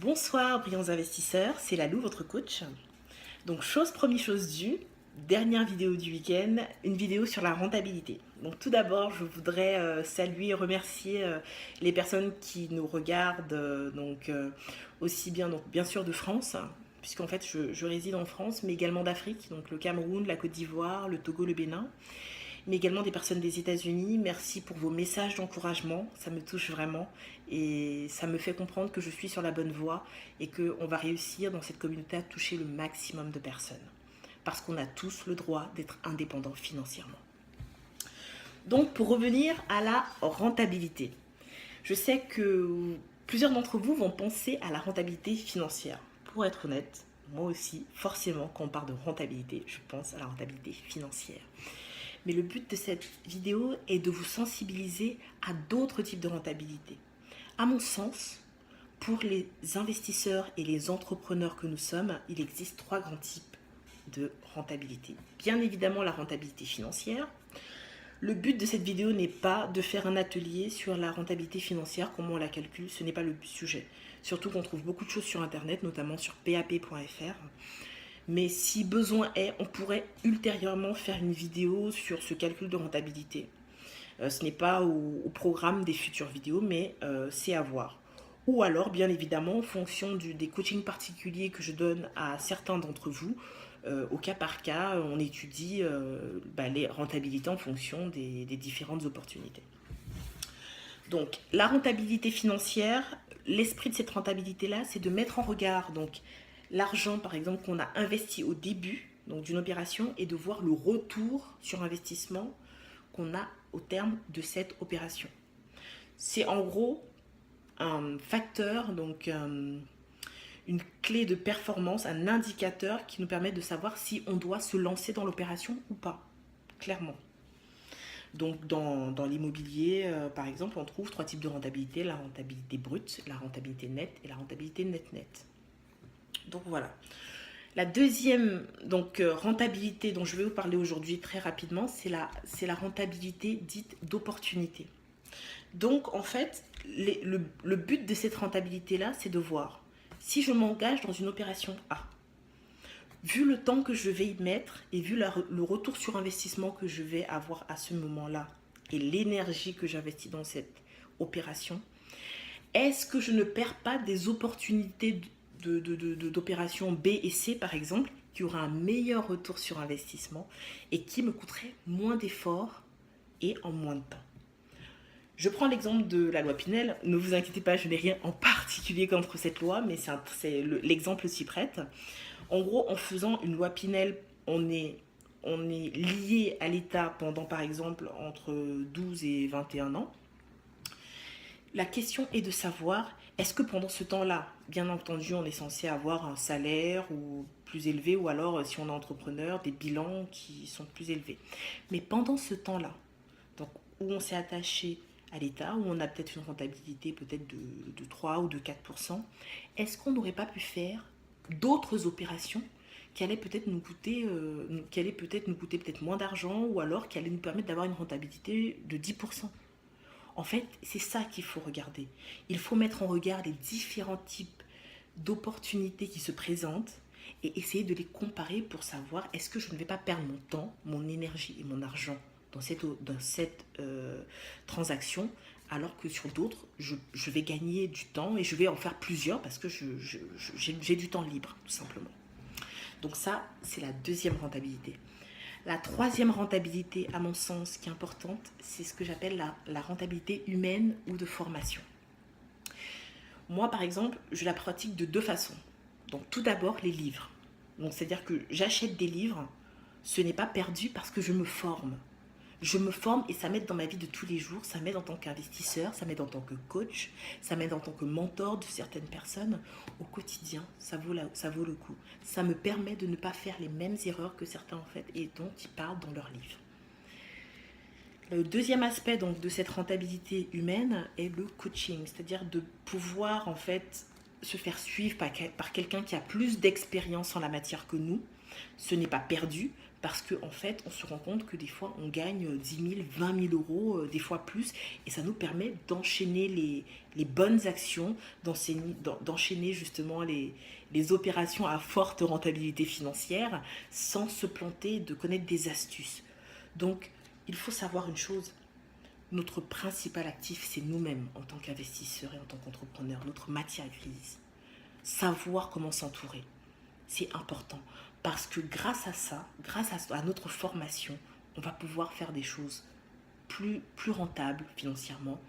Bonsoir brillants investisseurs, c'est Lalou, votre coach. Donc chose promis, chose due, dernière vidéo du week-end, une vidéo sur la rentabilité. Donc tout d'abord, je voudrais saluer et remercier les personnes qui nous regardent, aussi bien, donc, bien sûr de France, puisqu'en fait je réside en France, mais également d'Afrique, donc le Cameroun, la Côte d'Ivoire, le Togo, le Bénin, mais également des personnes des États-Unis. Merci pour vos messages d'encouragement, ça me touche vraiment et ça me fait comprendre que je suis sur la bonne voie et qu'on va réussir dans cette communauté à toucher le maximum de personnes. Parce qu'on a tous le droit d'être indépendants financièrement. Donc pour revenir à la rentabilité, je sais que plusieurs d'entre vous vont penser à la rentabilité financière. Pour être honnête, moi aussi, forcément, quand on parle de rentabilité, je pense à la rentabilité financière. Mais le but de cette vidéo est de vous sensibiliser à d'autres types de rentabilité. À mon sens, pour les investisseurs et les entrepreneurs que nous sommes, il existe trois grands types de rentabilité. Bien évidemment, la rentabilité financière. Le but de cette vidéo n'est pas de faire un atelier sur la rentabilité financière, comment on la calcule, ce n'est pas le sujet. Surtout qu'on trouve beaucoup de choses sur Internet, notamment sur pap.fr. Mais si besoin est, on pourrait ultérieurement faire une vidéo sur ce calcul de rentabilité. Ce n'est pas au programme des futures vidéos, mais c'est à voir. Ou alors, bien évidemment, en fonction des coachings particuliers que je donne à certains d'entre vous, au cas par cas, on étudie les rentabilités en fonction des différentes opportunités. Donc, la rentabilité financière, l'esprit de cette rentabilité-là, c'est de mettre en regard l'argent, par exemple, qu'on a investi au début d'une opération et de voir le retour sur investissement qu'on a au terme de cette opération. C'est en gros un facteur, une clé de performance, un indicateur qui nous permet de savoir si on doit se lancer dans l'opération ou pas, clairement. Donc dans l'immobilier, par exemple, on trouve trois types de rentabilité, la rentabilité brute, la rentabilité nette et la rentabilité net-net. Donc voilà. La deuxième rentabilité dont je vais vous parler aujourd'hui très rapidement, c'est la rentabilité dite d'opportunité. Donc en fait, le but de cette rentabilité-là, c'est de voir si je m'engage dans une opération A, vu le temps que je vais y mettre et vu le retour sur investissement que je vais avoir à ce moment-là et l'énergie que j'investis dans cette opération, est-ce que je ne perds pas des opportunités d'opération B et C par exemple, qui aura un meilleur retour sur investissement et qui me coûterait moins d'efforts et en moins de temps? Je prends l'exemple de la loi Pinel. Ne vous inquiétez pas, je n'ai rien en particulier contre cette loi, mais l'exemple s'y prête. En gros, en faisant une loi Pinel, on est lié à l'État pendant, par exemple, entre 12 et 21 ans. La question est de savoir, est-ce que pendant ce temps-là, bien entendu, on est censé avoir un salaire ou plus élevé, ou alors, si on est entrepreneur, des bilans qui sont plus élevés. Mais pendant ce temps-là, où on s'est attaché à l'État, où on a peut-être une rentabilité peut-être de 3 ou de 4%, est-ce qu'on n'aurait pas pu faire d'autres opérations qui allaient peut-être nous coûter peut-être moins d'argent, ou alors qui allaient nous permettre d'avoir une rentabilité de 10%? En fait, c'est ça qu'il faut regarder. Il faut mettre en regard les différents types d'opportunités qui se présentent et essayer de les comparer pour savoir est-ce que je ne vais pas perdre mon temps, mon énergie et mon argent dans cette transaction, alors que sur d'autres, je vais gagner du temps et je vais en faire plusieurs parce que j'ai du temps libre, tout simplement. Donc ça, c'est la deuxième rentabilité. La troisième rentabilité, à mon sens, qui est importante, c'est ce que j'appelle la rentabilité humaine ou de formation. Moi, par exemple, je la pratique de deux façons. Donc tout d'abord, les livres. Donc c'est-à-dire que j'achète des livres, ce n'est pas perdu parce que je me forme. Je me forme et ça m'aide dans ma vie de tous les jours, ça m'aide en tant qu'investisseur, ça m'aide en tant que coach, ça m'aide en tant que mentor de certaines personnes. Au quotidien, ça vaut le coup. Ça me permet de ne pas faire les mêmes erreurs que certains en fait et dont ils parlent dans leurs livres. Le deuxième aspect de cette rentabilité humaine est le coaching, c'est-à-dire de pouvoir en fait se faire suivre par quelqu'un qui a plus d'expérience en la matière que nous, ce n'est pas perdu parce qu'en fait, on se rend compte que des fois, on gagne 10 000, 20 000 euros, des fois plus, et ça nous permet d'enchaîner les bonnes actions, d'enchaîner justement les opérations à forte rentabilité financière sans se planter, de connaître des astuces. Donc, il faut savoir une chose, notre principal actif, c'est nous-mêmes en tant qu'investisseurs et en tant qu'entrepreneurs, notre matière grise. Savoir comment s'entourer, c'est important parce que grâce à ça, grâce à notre formation, on va pouvoir faire des choses plus rentables financièrement,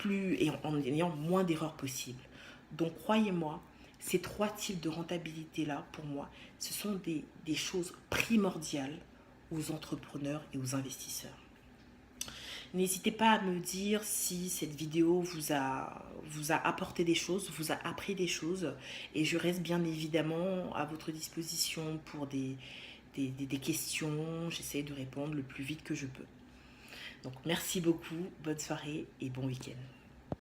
et en ayant moins d'erreurs possibles. Donc croyez-moi, ces 3 types de rentabilité-là, pour moi, ce sont des choses primordiales aux entrepreneurs et aux investisseurs. N'hésitez pas à me dire si cette vidéo vous a apporté des choses, vous a appris des choses. Et je reste bien évidemment à votre disposition pour des questions. J'essaie de répondre le plus vite que je peux. Donc merci beaucoup, bonne soirée et bon week-end.